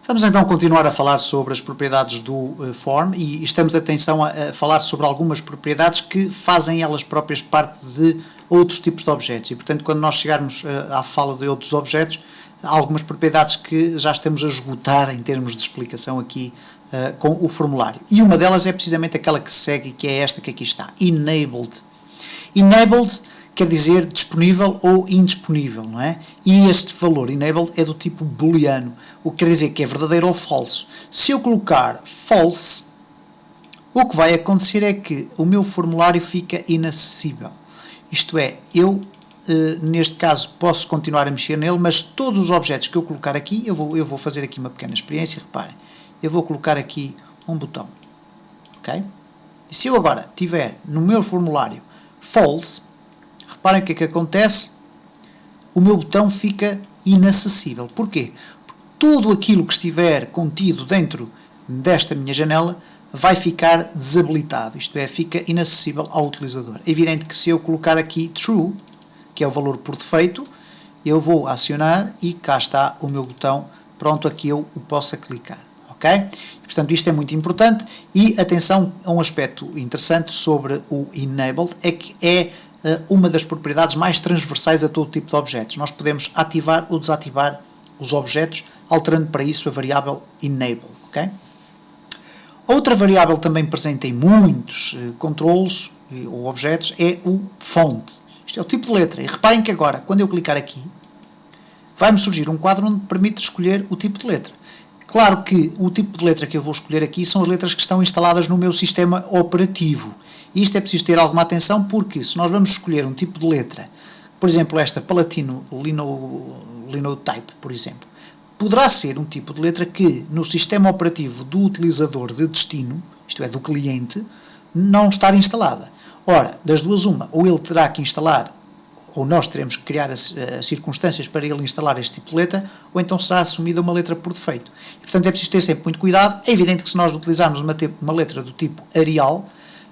Vamos então continuar a falar sobre as propriedades do form e estamos atenção a falar sobre algumas propriedades que fazem elas próprias parte de outros tipos de objetos e, portanto, quando nós chegarmos à fala de outros objetos, há algumas propriedades que já estamos a esgotar em termos de explicação aqui com o formulário. E uma delas é precisamente aquela que se segue, que é esta que aqui está, enabled. Enabled quer dizer disponível ou indisponível, não é? E este valor enabled é do tipo booleano, o que quer dizer que é verdadeiro ou falso. Se eu colocar false, o que vai acontecer é que o meu formulário fica inacessível. Isto é, eu, neste caso, posso continuar a mexer nele, mas todos os objetos que eu colocar aqui, eu vou fazer aqui uma pequena experiência, reparem, eu vou colocar aqui um botão, ok? E se eu agora tiver no meu formulário false, reparem o que é que acontece, o meu botão fica inacessível. Porquê? Porque tudo aquilo que estiver contido dentro desta minha janela vai ficar desabilitado, isto é, fica inacessível ao utilizador. É evidente que se eu colocar aqui true, que é o valor por defeito, eu vou acionar e cá está o meu botão pronto a que eu o possa clicar. Ok? Portanto, isto é muito importante e atenção a um aspecto interessante sobre o enabled, é que é uma das propriedades mais transversais a todo tipo de objetos. Nós podemos ativar ou desativar os objetos, alterando para isso a variável enable. Okay? Outra variável também presente em muitos controles ou objetos é o font. Isto é o tipo de letra. E reparem que agora, quando eu clicar aqui, vai-me surgir um quadro onde permite escolher o tipo de letra. Claro que o tipo de letra que eu vou escolher aqui são as letras que estão instaladas no meu sistema operativo. E isto é preciso ter alguma atenção porque se nós vamos escolher um tipo de letra, por exemplo esta Palatino Linotype, por exemplo, poderá ser um tipo de letra que no sistema operativo do utilizador de destino, isto é, do cliente, não estar instalada. Ora, das duas uma, ou ele terá que instalar, ou nós teremos que criar as circunstâncias para ele instalar este tipo de letra, ou então será assumida uma letra por defeito. E, portanto, é preciso ter sempre muito cuidado. É evidente que se nós utilizarmos uma letra do tipo Arial,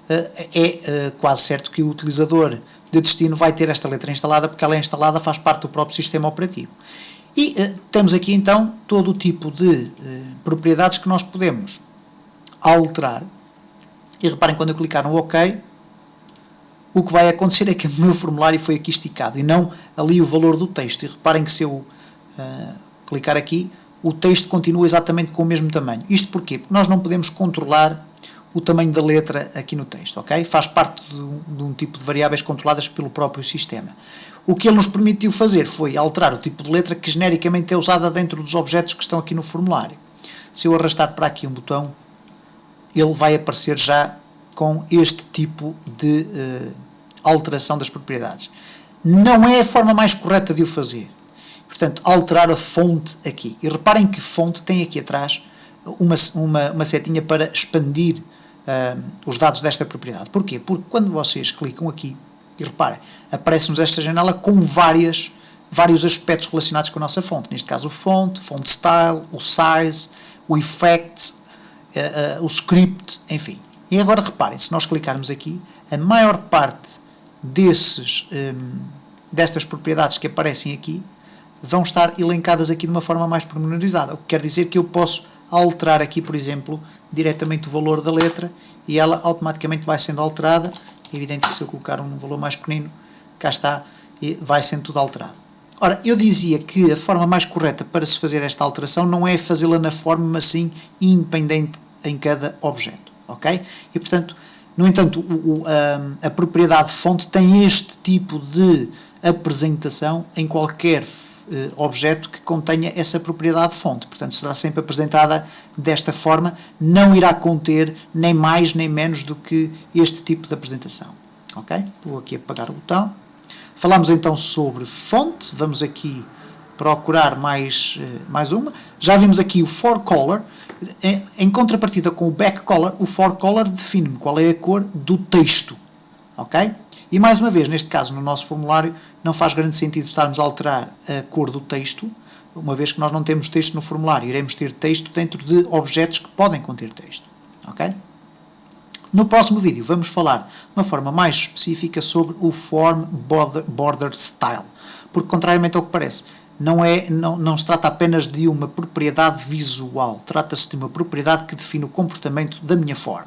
é quase certo que o utilizador de destino vai ter esta letra instalada, porque ela é instalada, faz parte do próprio sistema operativo. E temos aqui, então, todo o tipo de propriedades que nós podemos alterar. E reparem, quando eu clicar no OK, o que vai acontecer é que o meu formulário foi aqui esticado e não ali o valor do texto. E reparem que se eu clicar aqui, o texto continua exatamente com o mesmo tamanho. Isto porquê? Porque nós não podemos controlar o tamanho da letra aqui no texto, ok? Faz parte de um tipo de variáveis controladas pelo próprio sistema. O que ele nos permitiu fazer foi alterar o tipo de letra que genericamente é usada dentro dos objetos que estão aqui no formulário. Se eu arrastar para aqui um botão, ele vai aparecer já com este tipo de alteração das propriedades. Não é a forma mais correta de o fazer. Portanto, alterar a fonte aqui. E reparem que fonte tem aqui atrás uma setinha para expandir os dados desta propriedade. Porquê? Porque quando vocês clicam aqui, e reparem, aparece-nos esta janela com vários aspectos relacionados com a nossa fonte. Neste caso o font style, o size, o effect, o script, enfim. E agora reparem, se nós clicarmos aqui, a maior parte destas propriedades que aparecem aqui vão estar elencadas aqui de uma forma mais pormenorizada, o que quer dizer que eu posso alterar aqui, por exemplo, diretamente o valor da letra e ela automaticamente vai sendo alterada. É evidente que se eu colocar um valor mais pequenino, cá está, e vai sendo tudo alterado. Ora, eu dizia que a forma mais correta para se fazer esta alteração não é fazê-la na forma, mas sim independente em cada objeto, ok? E, portanto, no entanto, a propriedade fonte tem este tipo de apresentação em qualquer objeto que contenha essa propriedade fonte. Portanto, será sempre apresentada desta forma, não irá conter nem mais nem menos do que este tipo de apresentação. Ok? Vou aqui apagar o botão. Falamos então sobre fonte, vamos aqui procurar mais uma. Já vimos aqui o forecolor. Em contrapartida com o backcolor, o forecolor define-me qual é a cor do texto. Ok? E mais uma vez, neste caso, no nosso formulário, não faz grande sentido estarmos a alterar a cor do texto, uma vez que nós não temos texto no formulário. Iremos ter texto dentro de objetos que podem conter texto. Ok? No próximo vídeo vamos falar de uma forma mais específica sobre o Form Border Style, porque contrariamente ao que parece, não se trata apenas de uma propriedade visual, trata-se de uma propriedade que define o comportamento da minha form.